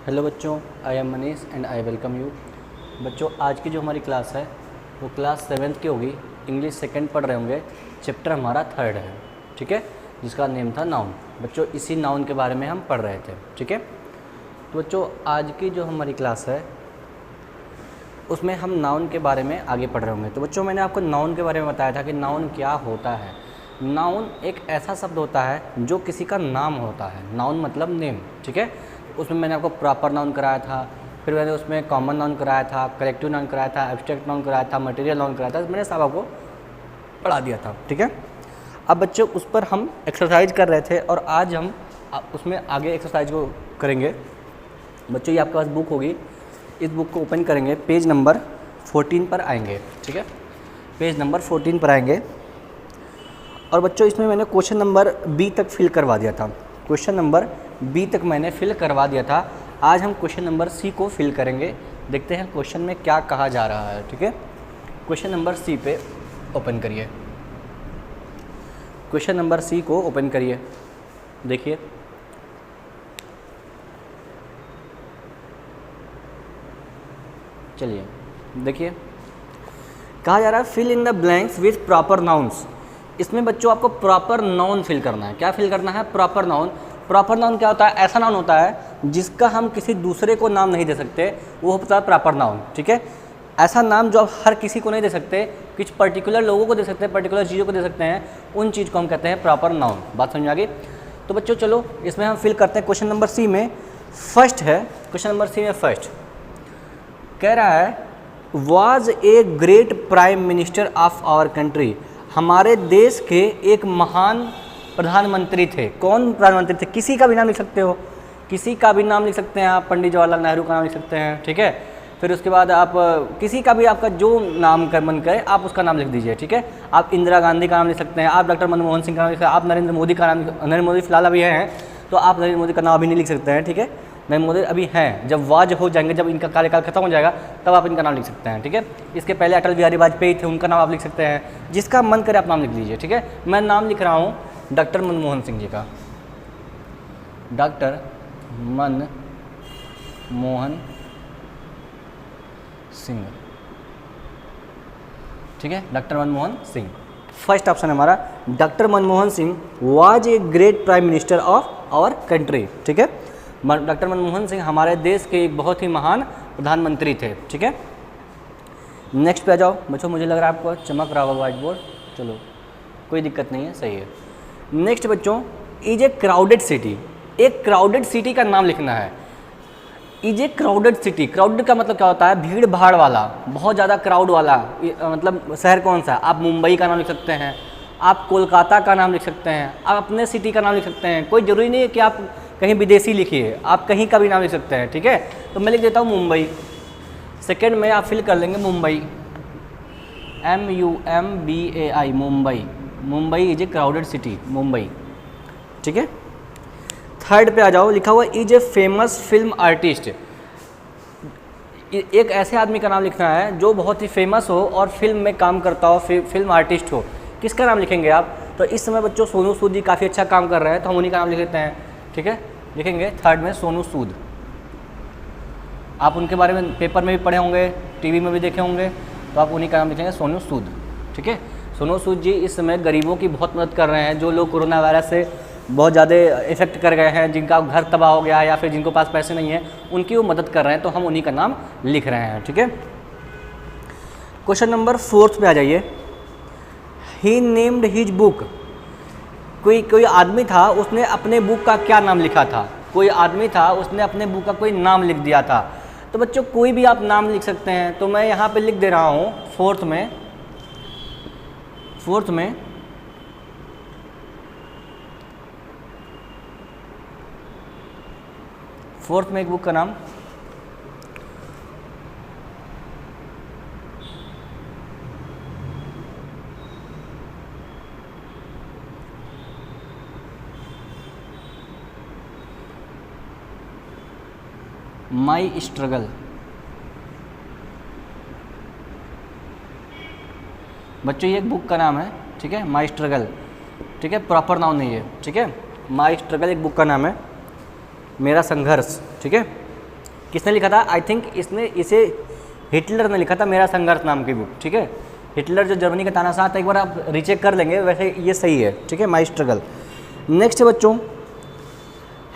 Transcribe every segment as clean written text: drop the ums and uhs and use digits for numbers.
Hello बच्चों, I am Manish and I welcome you. बच्चों, आज की जो हमारी क्लास है वो क्लास 7th की होगी। इंग्लिश सेकंड पढ़ रहे होंगे। चैप्टर हमारा 3rd है, ठीक है, जिसका नेम था नाउन। बच्चों, इसी नाउन के बारे में हम पढ़ रहे थे, ठीक है। तो बच्चों, आज की जो हमारी क्लास है उसमें हम नाउन के बारे में आगे पढ़ रहे होंगे। तो बच्चों, मैंने आपको नाउन के बारे में बताया था कि नाउन क्या होता है। नाउन एक ऐसा शब्द होता है जो किसी का नाम होता है। नाउन मतलब नेम, ठीक है। उसमें मैंने आपको प्रॉपर नाउन कराया था, फिर मैंने उसमें कॉमन नाउन कराया था, कलेक्टिव नाउन कराया था, एब्स्ट्रैक्ट नाउन कराया था, मटेरियल नाउन कराया था। मैंने सब आपको पढ़ा दिया था, ठीक है। अब बच्चों, उस पर हम एक्सरसाइज कर रहे थे और आज हम उसमें आगे एक्सरसाइज को करेंगे। बच्चों, ये आपके पास बुक होगी, इस बुक को ओपन करेंगे, पेज नंबर 14 पर आएंगे, ठीक है। पेज नंबर 14 पर आएंगे और बच्चों, इसमें मैंने क्वेश्चन नंबर बी तक फिल करवा दिया था। क्वेश्चन नंबर बी तक मैंने फिल करवा दिया था। आज हम क्वेश्चन नंबर सी को फिल करेंगे। देखते हैं क्वेश्चन में क्या कहा जा रहा है, ठीक है। क्वेश्चन नंबर सी पे ओपन करिए। क्वेश्चन नंबर सी को ओपन करिए, देखिए। चलिए देखिए, कहा जा रहा है fill in the blanks with proper nouns. इसमें बच्चों आपको प्रॉपर नाउन फिल करना है। क्या फिल करना है? Proper noun. प्रॉपर नाउन क्या होता है? ऐसा नाउन होता है जिसका हम किसी दूसरे को नाम नहीं दे सकते, वो होता है प्रॉपर नाउन, ठीक है। ऐसा नाम जो आप हर किसी को नहीं दे सकते, कुछ पर्टिकुलर लोगों को दे सकते हैं, पर्टिकुलर चीज़ों को दे सकते हैं, उन चीज़ को हम कहते हैं प्रॉपर नाउन। बात समझ आ गई? तो बच्चों चलो इसमें हम फिल करते हैं। क्वेश्चन नंबर सी में फर्स्ट है, क्वेश्चन नंबर सी में फर्स्ट कह रहा है was a great prime minister of our country. हमारे देश के एक महान प्रधानमंत्री थे। कौन प्रधानमंत्री थे? किसी का भी नाम लिख सकते हो, किसी का भी नाम लिख सकते हैं आप। पंडित जवाहरलाल नेहरू का नाम लिख सकते हैं, ठीक है। फिर उसके बाद आप किसी का भी, आपका जो नाम का मन करे आप उसका नाम लिख दीजिए, ठीक है। आप इंदिरा गांधी का नाम लिख सकते हैं, आप डॉक्टर मनमोहन सिंह का नाम लिख सकते हैं, आप नरेंद्र मोदी का नाम, नरेंद्र मोदी फिलहाल अभी हैं तो आप नरेंद्र मोदी का नाम अभी नहीं लिख सकते हैं, ठीक है। नरेंद्र मोदी अभी हैं, जब वाज हो जाएंगे, जब इनका कार्यकाल खत्म हो जाएगा तब आप इनका नाम लिख सकते हैं, ठीक है। इसके पहले अटल बिहारी वाजपेयी थे, उनका नाम आप लिख सकते हैं। जिसका मन करे आप नाम लिख लीजिए, ठीक है। मैं नाम लिख रहा हूँ डॉक्टर मनमोहन सिंह जी का। डॉक्टर मनमोहन सिंह, ठीक है। Doctor Manmohan Singh first option है हमारा। Doctor Manmohan Singh was a great prime minister of our country, ठीक है। डॉक्टर मनमोहन सिंह हमारे देश के एक बहुत ही महान प्रधानमंत्री थे, ठीक है। नेक्स्ट पे आ जाओ बच्चों। मुझे लग रहा है आपको चमक रहा होगा व्हाइट बोर्ड, चलो कोई दिक्कत नहीं है, सही है। नेक्स्ट बच्चों, इज ए क्राउडेड सिटी। एक क्राउडेड सिटी का नाम लिखना है। Is a crowded city. Crowded का मतलब क्या होता है? भीड़ भाड़ वाला, बहुत ज़्यादा क्राउड वाला। मतलब शहर कौन सा? आप मुंबई का नाम लिख सकते हैं, आप कोलकाता का नाम लिख सकते हैं, आप अपने सिटी का नाम लिख सकते हैं। कोई ज़रूरी नहीं है कि आप कहीं विदेशी लिखिए, आप कहीं का भी नाम लिख सकते हैं, ठीक है। तो मैं लिख देता हूँ मुंबई। सेकेंड में आप फिल कर लेंगे Mumbai, MUMBAI, Mumbai. Mumbai is a crowded city, Mumbai, ठीक है। थर्ड पे आ जाओ, लिखा हुआ is a famous film artist. एक ऐसे आदमी का नाम लिखना है जो बहुत ही फेमस हो और फिल्म में काम करता हो, फिल्म आर्टिस्ट हो। किसका नाम लिखेंगे आप? तो इस समय बच्चों सोनू सूद जी काफ़ी अच्छा काम कर रहे हैं, तो हम उन्हीं का नाम लिख लेते हैं, ठीक है। लिखेंगे थर्ड में सोनू सूद। आप उनके बारे में पेपर में भी पढ़े होंगे, टीवी में भी देखे होंगे, तो आप उन्हीं का नाम लिखेंगे सोनू सूद, ठीक है। सोनू सूद जी इस समय गरीबों की बहुत मदद कर रहे हैं, जो लोग कोरोना वायरस से बहुत ज़्यादा इफेक्ट कर गए हैं, जिनका घर तबाह हो गया है या फिर जिनको पास पैसे नहीं है, उनकी वो मदद कर रहे हैं, तो हम उन्हीं का नाम लिख रहे हैं, ठीक है। क्वेश्चन नंबर 4 पे आ जाइए। ही नेम्ड हिज बुक। कोई आदमी था, उसने अपने बुक का क्या नाम लिखा था? कोई आदमी था, उसने अपने बुक का कोई नाम लिख दिया था। तो बच्चों कोई भी आप नाम लिख सकते हैं, तो मैं यहाँ पे लिख दे रहा हूँ फोर्थ में एक बुक का नाम माई स्ट्रगल। बच्चों ये एक बुक का नाम है, ठीक है, माई स्ट्रगल, ठीक है। प्रॉपर नाउन नहीं है, ठीक है। माई स्ट्रगल एक बुक का नाम है, मेरा संघर्ष, ठीक है। किसने लिखा था? आई थिंक इसे हिटलर ने लिखा था, मेरा संघर्ष नाम की बुक, ठीक है। हिटलर जो जर्मनी का तानाशाह था, एक बार आप रीचेक कर लेंगे, वैसे ये सही है, ठीक है, माई स्ट्रगल। नेक्स्ट है बच्चों,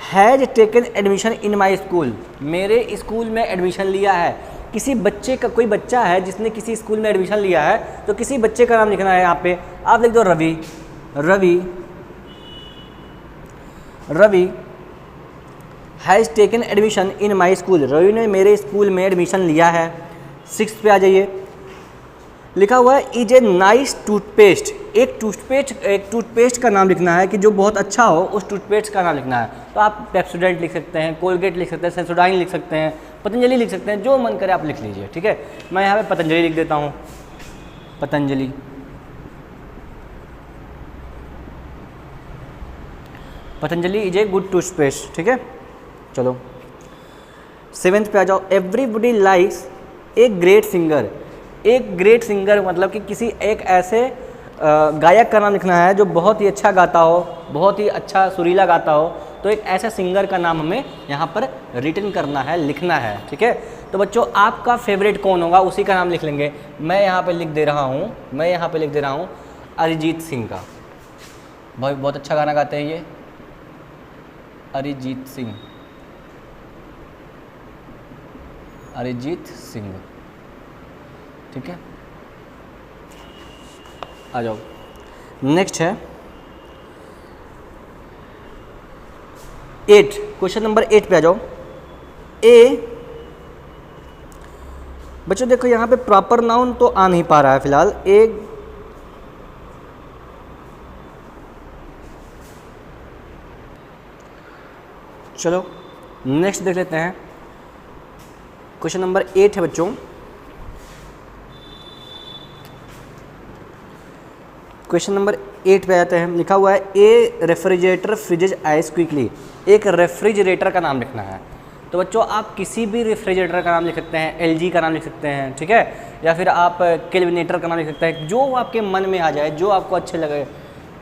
has taken admission in my school, मेरे स्कूल में एडमिशन लिया है। किसी बच्चे का, कोई बच्चा है जिसने किसी स्कूल में एडमिशन लिया है, तो किसी बच्चे का नाम लिखना है यहाँ पे। आप लिख दो Ravi, Ravi, Ravi has taken admission in my school, Ravi ने मेरे स्कूल में एडमिशन लिया है। 6 पे आ जाइए, लिखा हुआ है इज ए नाइस टूथपेस्ट, एक टूथपेस्ट का नाम लिखना है कि जो बहुत अच्छा हो, उस टूथपेस्ट का नाम लिखना है। तो आप पेप्सोडेंट लिख सकते हैं, कोलगेट लिख सकते हैं, सेंसोडाइन लिख सकते हैं, पतंजलि लिख सकते हैं, जो मन करे आप लिख लीजिए, ठीक है। मैं यहाँ पे पतंजलि लिख देता हूँ, Patanjali. Patanjali is a good toothpaste, ठीक है। चलो 7th पे आ जाओ, everybody likes a great singer, एक ग्रेट सिंगर मतलब कि किसी एक ऐसे गायक का नाम लिखना है जो बहुत ही अच्छा गाता हो, बहुत ही अच्छा सुरीला गाता हो। तो एक ऐसे सिंगर का नाम हमें यहाँ पर रिटन करना है, लिखना है, ठीक है। तो बच्चों आपका फेवरेट कौन होगा, उसी का नाम लिख लेंगे। मैं यहाँ पे लिख दे रहा हूँ, अरिजीत सिंह का, भाई बहुत अच्छा गाना गाते हैं ये, अरिजीत सिंह, अरिजीत सिंह, ठीक है। आ जाओ, नेक्स्ट है 8, क्वेश्चन नंबर 8 पे आ जाओ। बच्चों देखो यहाँ पे प्रॉपर नाउन तो आ नहीं पा रहा है फिलहाल। चलो नेक्स्ट देख लेते हैं, क्वेश्चन नंबर 8 है बच्चों। क्वेश्चन नंबर 8 पे आते हैं, लिखा हुआ है ए रेफ्रिजरेटर फ्रिजेज आइस क्विकली, एक रेफ्रिजरेटर का नाम लिखना है। तो बच्चों आप किसी भी रेफ्रिजरेटर का नाम लिख सकते हैं, एलजी का नाम लिख सकते हैं, ठीक है, या फिर आप केल्विनेटर का नाम लिख सकते हैं, जो आपके मन में आ जाए, जो आपको अच्छे लगे।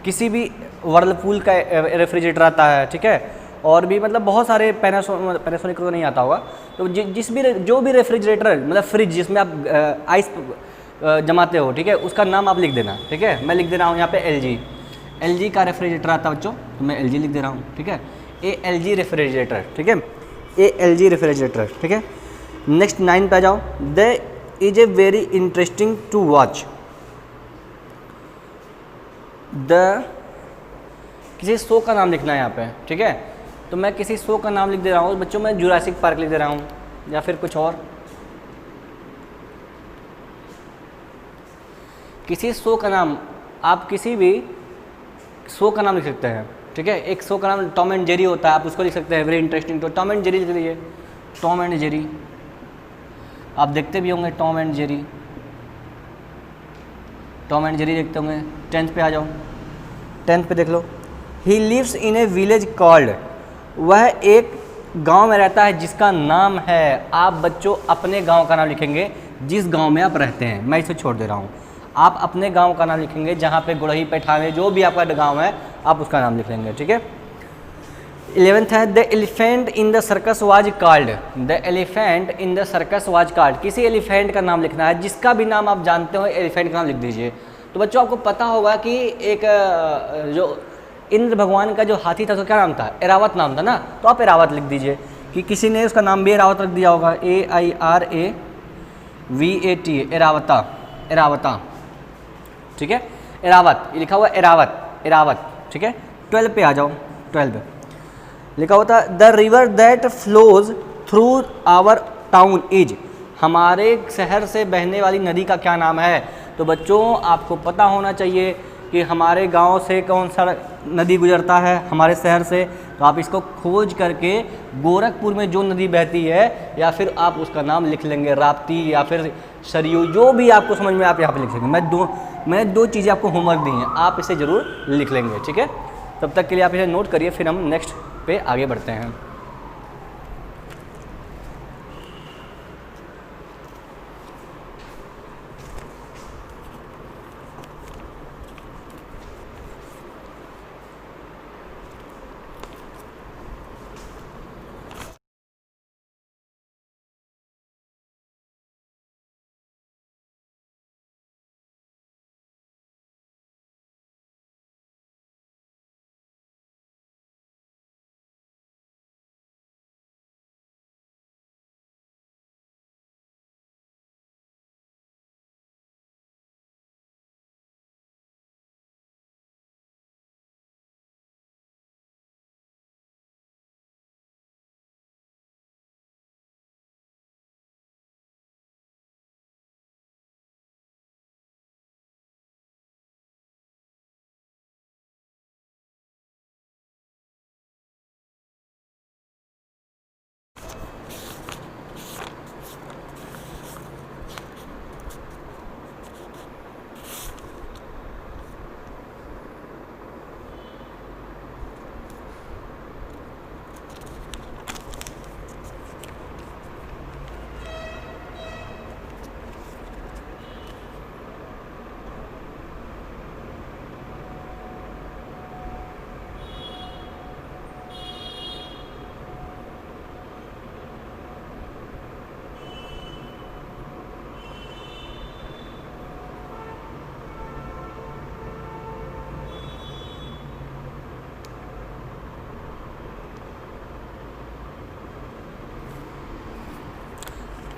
किसी भी वर्लपूल का रेफ्रिजरेटर आता है, ठीक है, और भी मतलब बहुत सारे पैनासोनिक को नहीं आता होगा। तो जो भी रेफ्रिजरेटर मतलब फ्रिज जिसमें आप आइस जमाते हो, ठीक है, उसका नाम आप लिख देना, ठीक है। मैं लिख दे रहा हूँ यहाँ पे एलजी का रेफ्रिजरेटर आता है बच्चों, तो मैं एलजी लिख दे रहा हूँ, ठीक है, ए एलजी रेफ्रिजरेटर, ठीक है, ए एलजी रेफ्रिजरेटर, ठीक है। नेक्स्ट 9 पे आ जाओ, the is a very interesting to watch, किसी शो का नाम लिखना है यहाँ पे, ठीक है। तो मैं किसी शो का नाम लिख दे रहा हूँ बच्चों, मैं जुरासिक पार्क लिख दे रहा हूँ, या फिर कुछ और किसी शो का नाम, आप किसी भी शो का नाम लिख सकते हैं, ठीक है। एक शो का नाम टॉम एंड जेरी होता है, आप उसको लिख सकते हैं वेरी इंटरेस्टिंग, तो टॉम एंड जेरी लिख लीजिए, टॉम एंड जेरी। आप देखते भी होंगे Tom and Jerry, Tom and Jerry देखते होंगे। 10th पे आ जाओ, 10th पे देख लो, he lives in a village called, वह एक गांव में रहता है जिसका नाम है। आप बच्चों अपने गांव का नाम लिखेंगे जिस गांव में आप रहते हैं, मैं इसे छोड़ दे रहा हूँ। आप अपने गांव का नाम लिखेंगे, जहाँ पे गुड़ही पैठाने जो भी आपका गांव है आप उसका नाम लिख लेंगे, ठीक है। 11th है, the elephant in the circus was called, the elephant in the circus was called, किसी एलिफेंट का नाम लिखना है, जिसका भी नाम आप जानते हो एलिफेंट का नाम लिख दीजिए। तो बच्चों आपको पता होगा कि एक जो इंद्र भगवान का जो हाथी था उसका क्या नाम था, एरावत नाम था ना, तो आप एरावत लिख दीजिए। कि किसी ने उसका नाम भी एरावत रख दिया होगा, AIRAVAT, एरावता, एरावता, ठीक है, एरावत, ये लिखा हुआ एरावत, एरावत, ठीक है। 12 पे आ जाओ, 12 लिखा होता the river that flows through our town is, हमारे शहर से बहने वाली नदी का क्या नाम है। तो बच्चों आपको पता होना चाहिए कि हमारे गांव से कौन सा नदी गुजरता है, हमारे शहर से। तो आप इसको खोज करके गोरखपुर में जो नदी बहती है, या फिर आप उसका नाम लिख लेंगे राप्ती या फिर सरयू, जो भी आपको समझ में आप यहाँ पे लिख लेंगे। मैंने दो चीज़ें आपको होमवर्क दी हैं, आप इसे ज़रूर लिख लेंगे, ठीक है। तब तक के लिए आप इसे नोट करिए, फिर हम नेक्स्ट पे आगे बढ़ते हैं।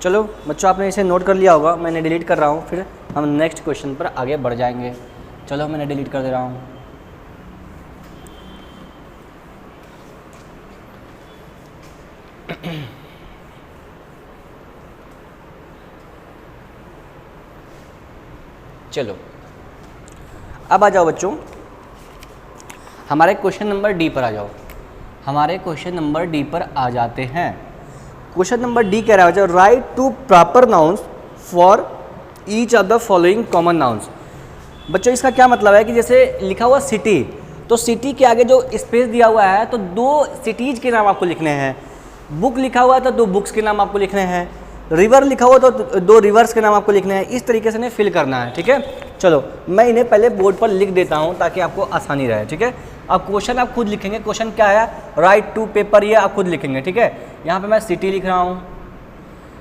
चलो बच्चों, आपने इसे नोट कर लिया होगा, मैंने डिलीट कर रहा हूँ, फिर हम नेक्स्ट क्वेश्चन पर आगे बढ़ जाएंगे। चलो मैंने डिलीट कर दे रहा हूँ। चलो अब आ जाओ बच्चों, हमारे क्वेश्चन नंबर डी पर आ जाओ। हमारे क्वेश्चन नंबर डी पर आ जाते हैं। क्वेश्चन नंबर डी कह रहा है बच्चों, write two proper nouns for each of the following common nouns. बच्चों इसका क्या मतलब है कि जैसे लिखा हुआ सिटी, तो सिटी के आगे जो स्पेस दिया हुआ है तो 2 सिटीज़ के नाम आपको लिखने हैं। बुक लिखा हुआ है तो 2 बुक्स के नाम आपको लिखने हैं। रिवर लिखा हुआ तो 2 रिवर्स के नाम आपको लिखने हैं। इस तरीके से इन्हें फिल करना है, ठीक है। चलो मैं इन्हें पहले बोर्ड पर लिख देता हूँ ताकि आपको आसानी रहे, ठीक है। अब क्वेश्चन आप खुद लिखेंगे। क्वेश्चन क्या है, राइट टू पेपर, ये आप खुद लिखेंगे, ठीक है। यहाँ पे मैं सिटी लिख रहा हूँ,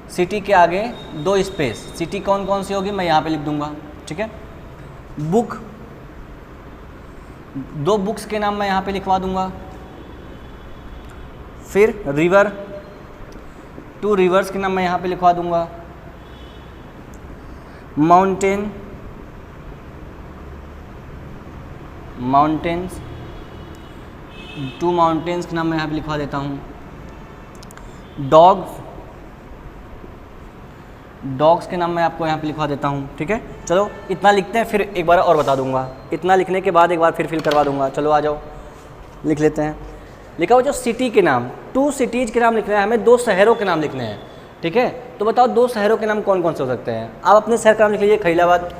सिटी के आगे 2 स्पेस, सिटी कौन कौन सी होगी मैं यहाँ पे लिख दूंगा, ठीक है। बुक, 2 बुक्स के नाम मैं यहाँ पे लिखवा दूंगा। फिर रिवर, 2 रिवर्स के नाम मैं यहाँ पे लिखवा दूंगा। माउंटेन, माउंटेन्स, 2 माउंटेन्स के नाम मैं यहाँ पे लिखवा देता हूँ। डॉग्स, डॉग्स के नाम मैं आपको यहाँ पे लिखवा देता हूँ, ठीक है। चलो इतना लिखते हैं, फिर एक बार और बता दूंगा। इतना लिखने के बाद एक बार फिर फिल करवा दूंगा। चलो आ जाओ, लिख लेते हैं। लिखा हुआ जो सिटी के नाम, 2 सिटीज़ के नाम लिखने हैं हमें, 2 शहरों के नाम लिखने हैं, ठीक है। तो बताओ 2 शहरों के नाम कौन कौन से हो सकते हैं। आप अपने शहर का नाम लिख लीजिए, खैलाबाद,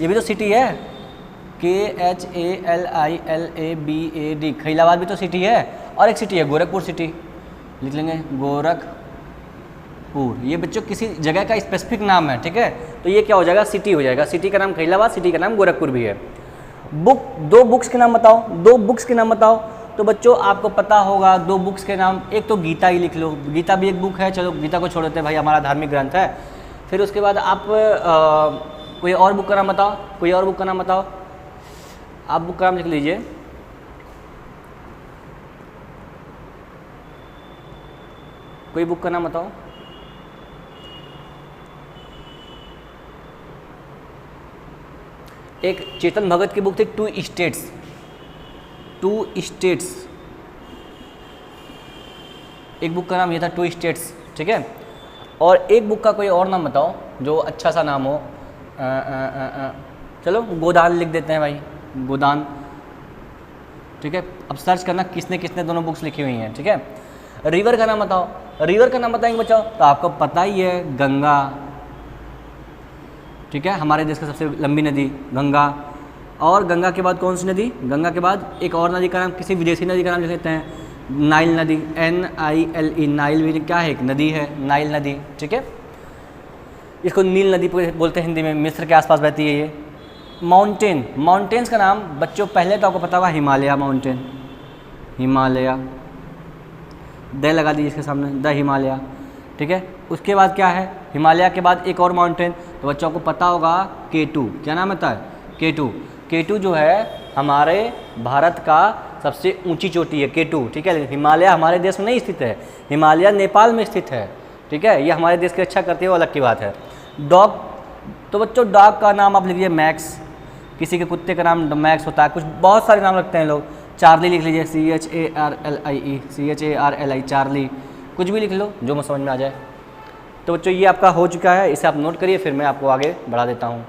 ये भी तो सिटी है, KHALILABAD, खैलाबाद भी तो सिटी है। और एक सिटी है गोरखपुर सिटी, लिख लेंगे गोरखपुर। ये बच्चों किसी जगह का स्पेसिफिक नाम है, ठीक है। तो ये क्या हो जाएगा, सिटी हो जाएगा। सिटी का नाम खैलाबाद, सिटी का नाम गोरखपुर भी है। बुक, 2 बुक्स के नाम बताओ, 2 बुक्स के नाम बताओ। तो बच्चों आपको पता होगा 2 बुक्स के नाम, एक तो गीता ही लिख लो, गीता भी एक बुक है। चलो गीता को छोड़ देते हैं भाई, हमारा धार्मिक ग्रंथ है। फिर उसके बाद आप कोई और बुक का नाम बताओ, कोई और बुक का नाम बताओ। आप बुक का नाम लिख लीजिए। कोई बुक का नाम बताओ। एक चेतन भगत की बुक थी 2 स्टेट्स, 2 स्टेट्स, एक बुक का नाम ये था 2 स्टेट्स, ठीक है। और एक बुक का कोई और नाम बताओ जो अच्छा सा नाम हो। चलो गोदान लिख देते हैं भाई, गोदान, ठीक है। अब सर्च करना किसने किसने दोनों बुक्स लिखी हुई हैं, ठीक है। रिवर का नाम बताओ, रिवर का नाम बताएंगे बच्चों तो आपको पता ही है गंगा, ठीक है। हमारे देश की सबसे लंबी नदी गंगा। और गंगा के बाद कौन सी नदी, गंगा के बाद एक और नदी का नाम, किसी विदेशी नदी का नाम लिख लेते हैं, नाइल नदी, NILE, नाइल भी क्या है, एक नदी है, नाइल नदी, ठीक है। इसको नील नदी बोलते हैं हिंदी में, मिस्र के आसपास बहती है ये। माउंटेन, माउंटेन्स का नाम बच्चों पहले तो आपको पता होगा हिमालय माउंटेन, हिमालय, द लगा दीजिए इसके सामने, द हिमालय, ठीक है। उसके बाद क्या है, हिमालय के बाद एक और माउंटेन, तो बच्चों को पता होगा K2, क्या नाम होता है, K2। K2 जो है हमारे भारत का सबसे ऊंची चोटी है, K2, ठीक है। हिमालय हमारे देश में नहीं स्थित है, हिमालय नेपाल में स्थित है, ठीक है। ये हमारे देश की रक्षा करती है, वो अलग की बात है। डॉग, तो बच्चों डॉग का नाम आप लिख लीजिए मैक्स, किसी के कुत्ते का नाम मैक्स होता है, कुछ बहुत सारे नाम रखते हैं लोग। चार्ली लिख लीजिए, CHARLIE, चार्ली, कुछ भी लिख लो जो मुझे समझ में आ जाए। तो बच्चों ये आपका हो चुका है, इसे आप नोट करिए, फिर मैं आपको आगे बढ़ा देता हूँ।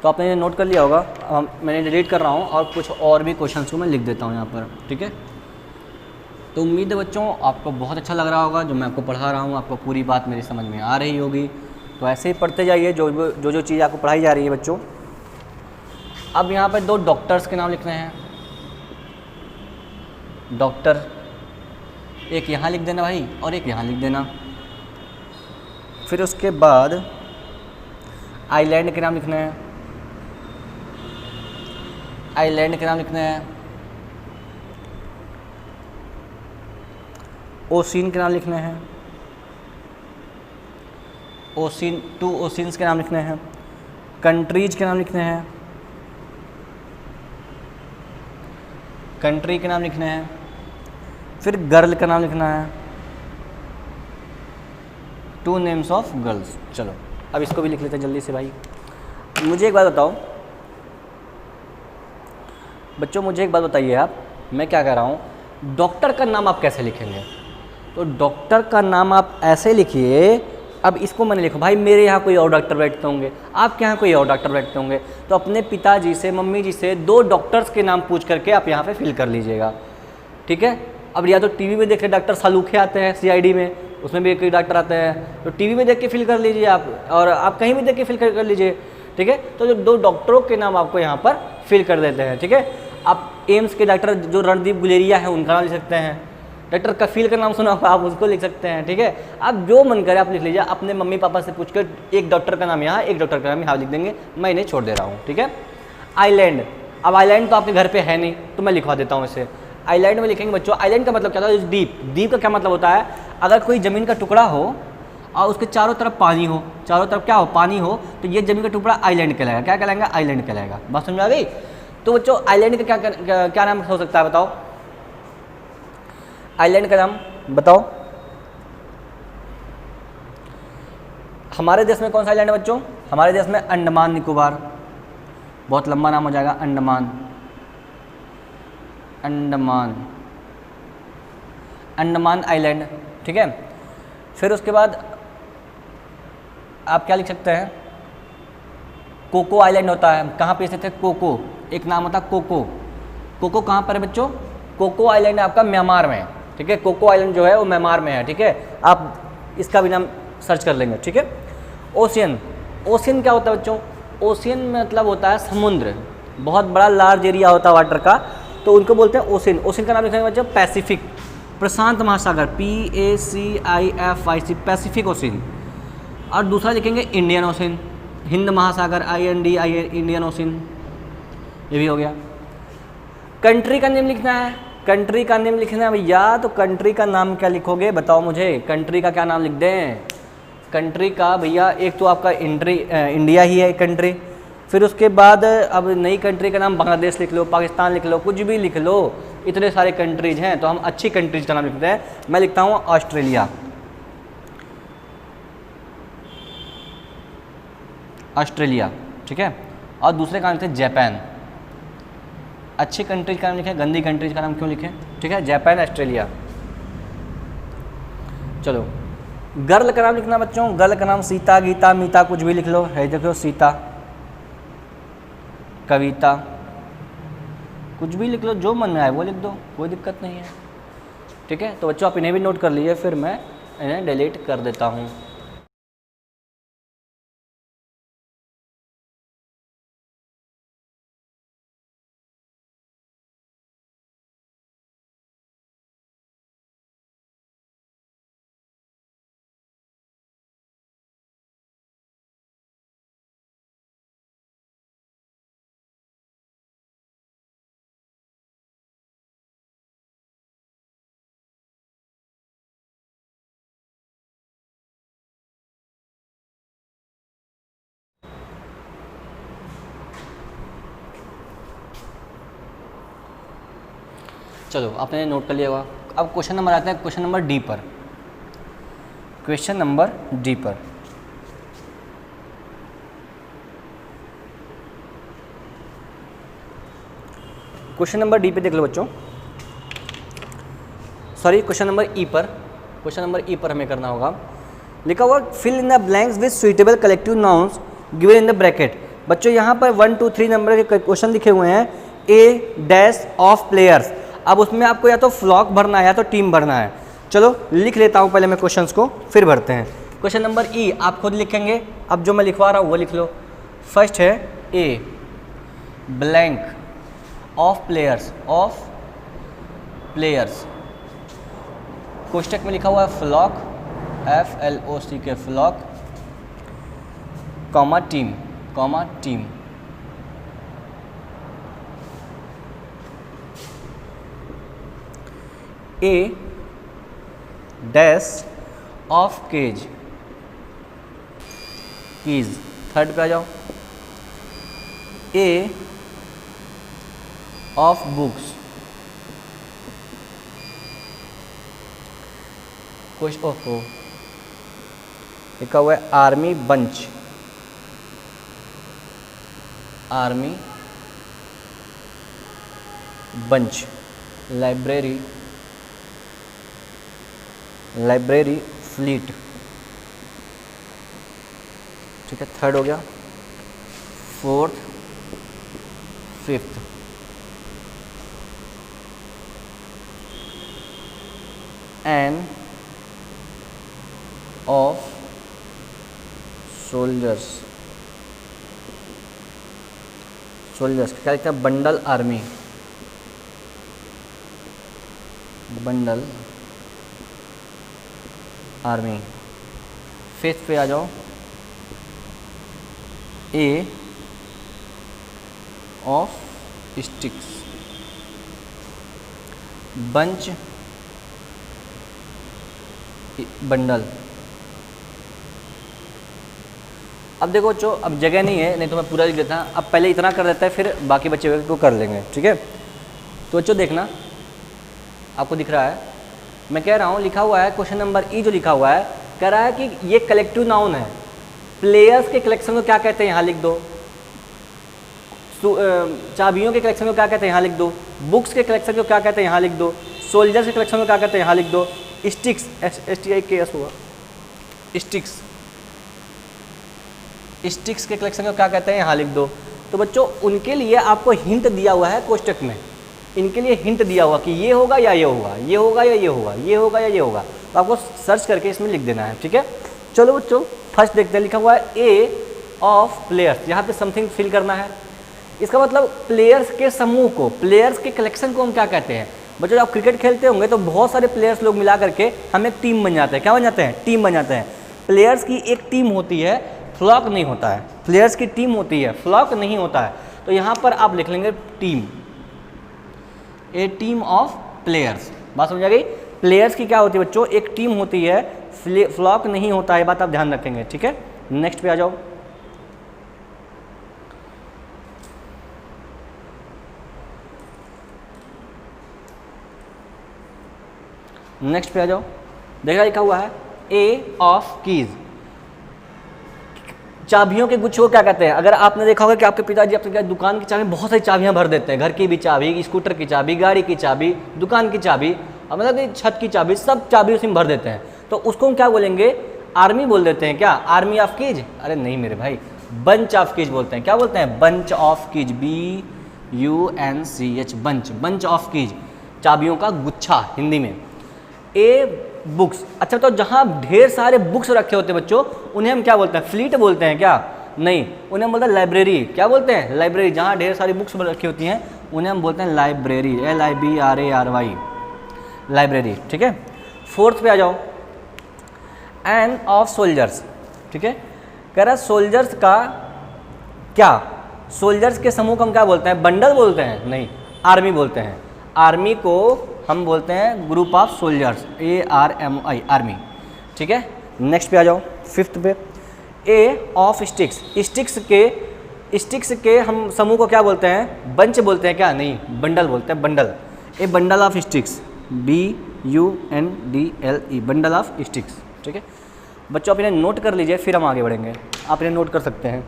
तो आपने ये नोट कर लिया होगा, मैंने डिलीट कर रहा हूँ और कुछ और भी क्वेश्चंस को मैं लिख देता हूँ यहाँ पर, ठीक है। तो उम्मीद है बच्चों आपको बहुत अच्छा लग रहा होगा जो मैं आपको पढ़ा रहा हूँ, आपको पूरी बात मेरी समझ में आ रही होगी। तो ऐसे ही पढ़ते जाइए जो चीज़ आपको पढ़ाई जा रही है बच्चों। अब यहाँ पर 2 डॉक्टर्स के नाम लिखने हैं। डॉक्टर, एक यहाँ लिख देना भाई और एक यहाँ लिख देना। फिर उसके बाद आइलैंड के नाम लिखने हैं। आइलैंड के नाम लिखने हैं। ओशिन के नाम लिखने हैं। ओशिन, 2 ओशिन्स के नाम लिखने हैं। कंट्रीज के नाम लिखने हैं। कंट्री के नाम लिखने हैं। फिर गर्ल का नाम लिखना है। 2 नेम्स ऑफ गर्ल्स। चलो अब इसको भी लिख लेते हैं जल्दी से भाई। मुझे एक बात बताओ बच्चों, मुझे एक बात बताइए आप, मैं क्या कह रहा हूँ, डॉक्टर का नाम आप कैसे लिखेंगे? तो डॉक्टर का नाम आप ऐसे लिखिए। अब इसको मैंने लिखो भाई, मेरे यहाँ कोई और डॉक्टर बैठते होंगे, आपके यहाँ कोई और डॉक्टर बैठते होंगे, तो अपने पिताजी से, मम्मी जी से 2 डॉक्टर्स के नाम पूछ करके आप यहाँ पे फिल कर लीजिएगा, ठीक है। अब या तो टीवी में देख रहे डॉक्टर सालूखे आते हैं सीआईडी में, उसमें भी कोई डॉक्टर आते हैं, तो टीवी में देख के फिल कर लीजिए आप, और आप कहीं भी देख के फिल कर लीजिए, ठीक है। तो जो 2 डॉक्टरों के नाम आपको यहाँ पर फिल कर देते हैं, ठीक है। आप एम्स के डॉक्टर जो रणदीप गुलेरिया है उनका नाम लिख सकते हैं। डॉक्टर कफील का नाम सुना होगा, आप उसको लिख सकते हैं, ठीक है। आप जो मन करे आप लिख लीजिए। अपने मम्मी पापा से पूछ कर एक डॉक्टर का नाम यहाँ, एक डॉक्टर का नाम यहाँ लिख देंगे। मैं इन्हें छोड़ दे रहा हूँ, ठीक है। आइलैंड, अब आइलैंड तो आपके घर पे है नहीं, तो मैं लिखवा देता हूँ इसे। आइलैंड में लिखेंगे बच्चों। आइलैंड का मतलब क्या होता है? डीप। डीप का क्या मतलब होता है? अगर कोई ज़मीन का टुकड़ा हो और उसके चारों तरफ पानी हो, चारों तरफ क्या हो? पानी हो, तो ये ज़मीन का टुकड़ा आइलैंड कहलाएगा। क्या कहलाएगा? आइलैंड कहलाएगा। बात समझ आ गई? तो बच्चों आइलैंड का क्या नाम हो सकता है बताओ? आइलैंड का नाम बताओ। हमारे देश में कौन सा आइलैंड है बच्चों? हमारे देश में अंडमान निकोबार। बहुत लंबा नाम हो जाएगा, अंडमान। अंडमान, अंडमान आइलैंड, ठीक है। फिर उसके बाद आप क्या लिख सकते हैं? कोको आइलैंड होता है। कहाँ पे स्थित है? कोको, एक नाम होता है कोको। कोको कहाँ पर है बच्चों? कोको आइलैंड आपका म्यांमार में है, ठीक है। कोको आइलैंड जो है वो म्यांमार में है, ठीक है। आप इसका भी नाम सर्च कर लेंगे, ठीक है। ओशियन, ओशियन क्या होता है बच्चों? ओशियन मतलब होता है समुद्र, बहुत बड़ा लार्ज एरिया होता है वाटर का, तो उनको बोलते हैं ओशियन। ओशियन का नाम लिखेंगे बच्चों पैसिफिक, प्रशांत महासागर, PACIFIC, पैसिफिक ओशियन। और दूसरा लिखेंगे इंडियन ओशियन, हिंद महासागर, IND, इंडियन ओशियन, ये भी हो गया। कंट्री का नेम लिखना है। कंट्री का नेम लिखना है भैया, तो कंट्री का नाम क्या लिखोगे बताओ मुझे? कंट्री का क्या नाम लिख दें? कंट्री का भैया एक तो आपका इंडिया ही है कंट्री, फिर उसके बाद अब नई कंट्री का नाम बांग्लादेश लिख लो, पाकिस्तान लिख लो, कुछ भी लिख लो, इतने सारे कंट्रीज हैं, तो हम अच्छी कंट्रीज का नाम लिखते हैं। मैं लिखता हूँ ऑस्ट्रेलिया, ऑस्ट्रेलिया, ठीक है। और दूसरे का नाम लिखते हैं जापान। अच्छी कंट्रीज का नाम लिखें, गंदी कंट्रीज का नाम क्यों लिखें, ठीक है। Japan, Australia. चलो गर्ल का नाम लिखना बच्चों। गर्ल का नाम सीता, गीता, मीता, कुछ भी लिख लो। है देखो सीता, कविता, कुछ भी लिख लो, जो मन में आए वो लिख दो, कोई दिक्कत नहीं है, ठीक है। तो बच्चों आप इन्हें भी नोट कर लीजिए, फिर मैं इन्हें डिलीट कर देता हूँ। चलो आपने नोट कर लिया होगा। अब क्वेश्चन नंबर आते हैं, क्वेश्चन नंबर डी पर। क्वेश्चन नंबर डी पर क्वेश्चन नंबर डी पे देख लो बच्चों, सॉरी क्वेश्चन नंबर ई पर। क्वेश्चन नंबर ई पर हमें करना होगा, लिखा हुआ fill in the blanks with suitable collective nouns given in the bracket. बच्चों यहाँ पर 1 2 3 नंबर के क्वेश्चन लिखे हुए हैं। ए डैश ऑफ प्लेयर्स। अब उसमें आपको या तो फ्लॉक भरना है या तो टीम भरना है। चलो लिख लेता हूँ पहले मैं क्वेश्चंस को, फिर भरते हैं। क्वेश्चन नंबर ई आप खुद लिखेंगे, अब जो मैं लिखवा रहा हूँ वो लिख लो। फर्स्ट है ए ब्लैंक ऑफ प्लेयर्स, कोष्टक में लिखा हुआ है flock, FLOCK flock, comma team. A dash of keys, third पे आ जाओ। ए ऑफ बुक्स, लिखा हुआ है आर्मी बंच, लाइब्रेरी फ्लीट। ठीक है, थर्ड हो गया। Fourth, fifth, an of soldiers, क्या लिखते हैं, बंडल आर्मी। फिफ्थ पे आ जाओ। A of sticks, bunch bundle. अब देखो बच्चों, अब जगह नहीं है, नहीं तो मैं पूरा लिख देता। अब पहले इतना कर देता है, फिर बाकी बच्चे को कर लेंगे। ठीक है, तो बच्चों देखना, आपको दिख रहा है, मैं कह रहा हूँ लिखा हुआ है क्वेश्चन नंबर ई जो लिखा हुआ है, कह रहा है कि ये कलेक्टिव नाउन है। प्लेयर्स के कलेक्शन को क्या कहते हैं, यहाँ लिख दो। चाबियों के कलेक्शन को क्या कहते हैं, यहाँ लिख दो। बुक्स के कलेक्शन को क्या कहते हैं, यहाँ लिख दो। सोल्जर्स के कलेक्शन को क्या कहते हैं, यहाँ लिख दो। स्टिक्स, STIKS हुआ, स्टिक्स के कलेक्शन को क्या कहते हैं, यहाँ लिख दो। तो बच्चों उनके लिए आपको हिंट दिया हुआ है कोष्टक में, इनके लिए हिंट दिया हुआ कि ये होगा या ये होगा, ये होगा या ये होगा, ये होगा या ये होगा, तो आपको सर्च करके इसमें लिख देना है। ठीक है, चलो बच्चों फर्स्ट देखते हैं। लिखा हुआ है ए ऑफ प्लेयर्स, यहाँ पे समथिंग फिल करना है। इसका मतलब प्लेयर्स के समूह को, प्लेयर्स के कलेक्शन को हम क्या कहते हैं। बच्चों जब आप क्रिकेट खेलते होंगे तो बहुत सारे प्लेयर्स लोग मिला करके हम एक टीम बन जाते हैं। क्या बन जाते हैं, टीम बन जाते हैं। प्लेयर्स की एक टीम होती है, फ्लॉक नहीं होता है। प्लेयर्स की टीम होती है, फ्लॉक नहीं होता है। तो यहाँ पर आप लिख लेंगे team, A team of players. बात समझ आ गई। प्लेयर्स की क्या होती है बच्चों, एक टीम होती है, फ्लॉक नहीं होता है, बात आप ध्यान रखेंगे। ठीक है, नेक्स्ट पे आ जाओ। नेक्स्ट पे आ जाओ, देखा लिखा हुआ है ए ऑफ कीज, चाबियों के गुच्छ को क्या कहते हैं। अगर आपने देखा होगा कि आपके पिताजी आपके दुकान की चाबी बहुत सारी चाबियां भर देते हैं, घर की भी चाबी, स्कूटर की चाबी, गाड़ी की चाबी, दुकान की चाबी, मतलब कि छत की चाबी, सब चाबी उसमें भर देते हैं। तो उसको हम क्या बोलेंगे, आर्मी बोल देते हैं। क्या, आर्मी ऑफ कीज? अरे नहीं मेरे भाई, बंच ऑफ कीज बोलते हैं। क्या बोलते हैं, bunch of keys, BUNCH, bunch of keys, चाबियों का गुच्छा हिंदी में। ए बुक्स, अच्छा तो जहाँ ढेर सारे बुक्स रखे होते हैं बच्चों, उन्हें हम क्या बोलते हैं, फ्लीट बोलते हैं क्या? नहीं, उन्हें हम बोलते हैं लाइब्रेरी। क्या बोलते हैं, लाइब्रेरी। जहाँ ढेर सारी बुक्स रखी होती हैं उन्हें हम बोलते हैं लाइब्रेरी, LIBRARY, लाइब्रेरी। ठीक है, फोर्थ पे आ जाओ, एन ऑफ सोल्जर्स। ठीक है, कह रहा सोल्जर्स का क्या, सोल्जर्स के समूह को हम क्या बोलते हैं, बंडल बोलते हैं? नहीं, आर्मी बोलते हैं। आर्मी को हम बोलते हैं group of soldiers, ARMI, army. ठीक है, नेक्स्ट पे आ जाओ, फिफ्थ पे। ए ऑफ स्टिक्स, स्टिक्स के हम समूह को क्या बोलते हैं, बंच बोलते हैं क्या? नहीं, बंडल बोलते हैं, bundle. A bundle of sticks, BUNDLE, bundle of sticks. ठीक है बच्चों, आप इन्हें नोट कर लीजिए, फिर हम आगे बढ़ेंगे। आप इन्हें नोट कर सकते हैं।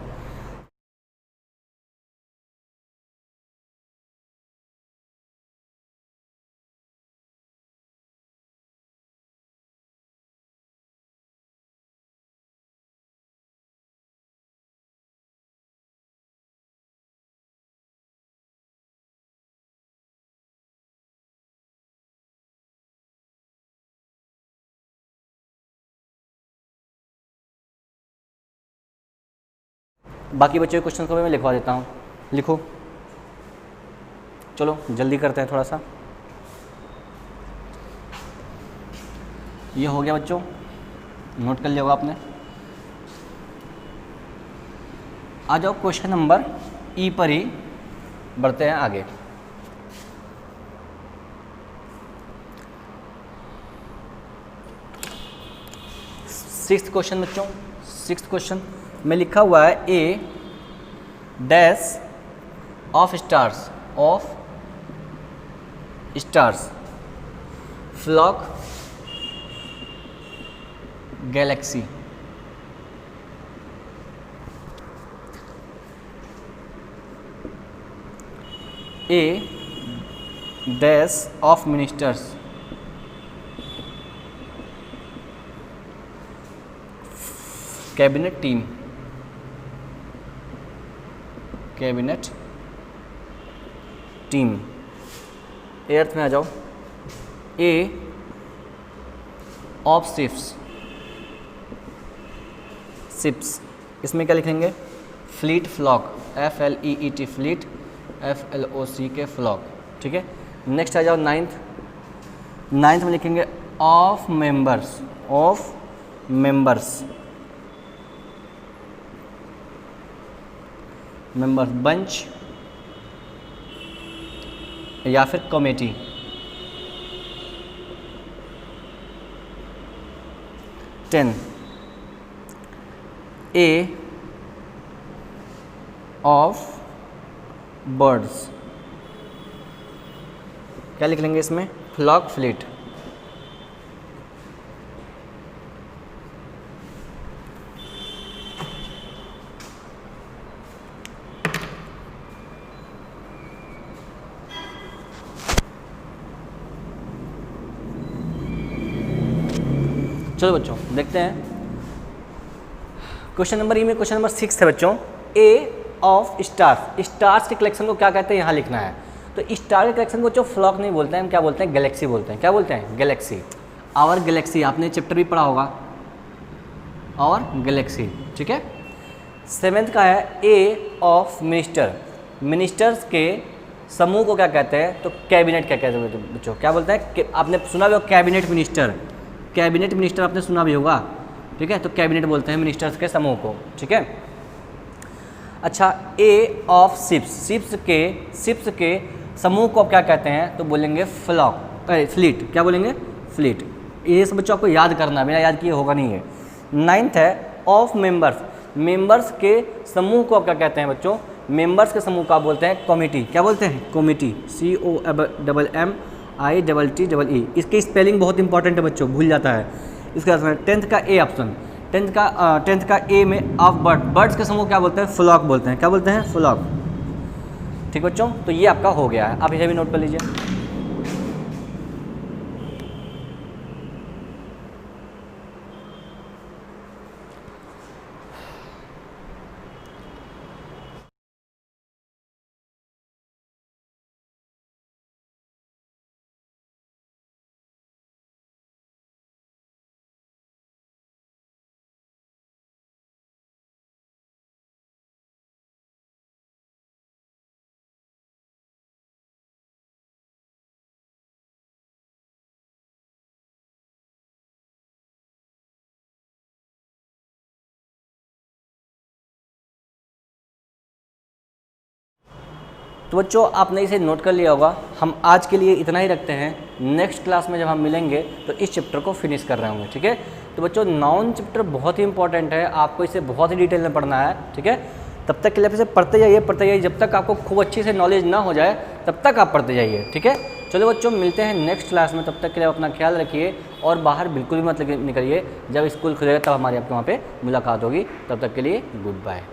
बाकी बच्चों के क्वेश्चन को भी मैं लिखवा देता हूँ, लिखो। चलो जल्दी करते हैं थोड़ा सा। ये हो गया बच्चों, नोट कर लिया होगा आपने। आ जाओ क्वेश्चन नंबर ई पर ही बढ़ते हैं आगे। सिक्स्थ क्वेश्चन बच्चों, सिक्स्थ क्वेश्चन में लिखा हुआ है a dash of stars, of stars flock galaxy. A dash of ministers cabinet team, cabinet team. Earth में आ जाओ। ए ऑफ शिप्स, शिप्स इसमें क्या लिखेंगे? Fleet flock, FLEET fleet, FLOC के फ्लॉक, ठीक है। नेक्स्ट आ जाओ नाइन्थ। नाइन्थ में लिखेंगे of members, of members, members bunch या फिर committee. Ten a of birds, क्या लिख लेंगे इसमें? Flock fleet. चलो बच्चों देखते हैं क्वेश्चन नंबर ई में। क्वेश्चन नंबर 6 है बच्चों, ए ऑफ स्टार्स। स्टार्स के कलेक्शन को क्या कहते हैं यहाँ लिखना है। तो स्टार के कलेक्शन को बच्चों फ्लॉक नहीं बोलते हैं, हम क्या बोलते हैं? गैलेक्सी बोलते हैं। क्या बोलते हैं? गैलेक्सी। आवर गैलेक्सी, आपने चैप्टर भी पढ़ा होगा, और गैलेक्सी, ठीक है। सेवेंथ का है ए ऑफ मिनिस्टर। मिनिस्टर्स के समूह को क्या कहते हैं? तो कैबिनेट क्या कहते हैं बच्चों? क्या बोलते हैं? आपने सुना भी होगा कैबिनेट मिनिस्टर, कैबिनेट मिनिस्टर आपने सुना भी होगा, ठीक है। तो कैबिनेट बोलते हैं मिनिस्टर्स के समूह को, ठीक है। अच्छा, ए ऑफ शिप्स, शिप्स के समूह को आप क्या कहते हैं? तो बोलेंगे फ्लॉक, फ्लीट। क्या बोलेंगे? फ्लीट। ये सब बच्चों आपको याद करना है, बिना याद किए होगा नहीं है। नाइन्थ है ऑफ मेंबर्स। मेंबर्स के समूह को आप क्या कहते हैं बच्चों? मेंबर्स के समूह को आप बोलते हैं कमेटी। क्या बोलते हैं? Committee, COMMITTEE। इसकी स्पेलिंग बहुत इंपॉर्टेंट है बच्चों, भूल जाता है। इसका 10th का ए ऑप्शन, 10th का ए में ऑफ बर्ड, बर्ड्स के समूह क्या बोलते हैं? फ्लॉक बोलते हैं। क्या बोलते हैं? फ्लॉक। ठीक बच्चों, तो ये आपका हो गया है, आप इसे भी नोट कर लीजिए। तो बच्चों आपने इसे नोट कर लिया होगा। हम आज के लिए इतना ही रखते हैं। नेक्स्ट क्लास में जब हम मिलेंगे तो इस चैप्टर को फिनिश कर रहे होंगे, ठीक है। तो बच्चों नाउन चैप्टर बहुत ही इंपॉर्टेंट है, आपको इसे बहुत ही डिटेल में पढ़ना है, ठीक है। तब तक के लिए आप इसे पढ़ते जाइए, जब तक आपको खूब अच्छी से नॉलेज ना हो जाए तब तक आप पढ़ते जाइए, ठीक है। चलो बच्चों मिलते हैं नेक्स्ट क्लास में, तब तक के लिए अपना ख्याल रखिए और बाहर बिल्कुल भी मत निकलिए। जब स्कूल खुलेगा तब हमारी आपके वहाँ पे मुलाकात होगी। तब तक के लिए गुड बाय।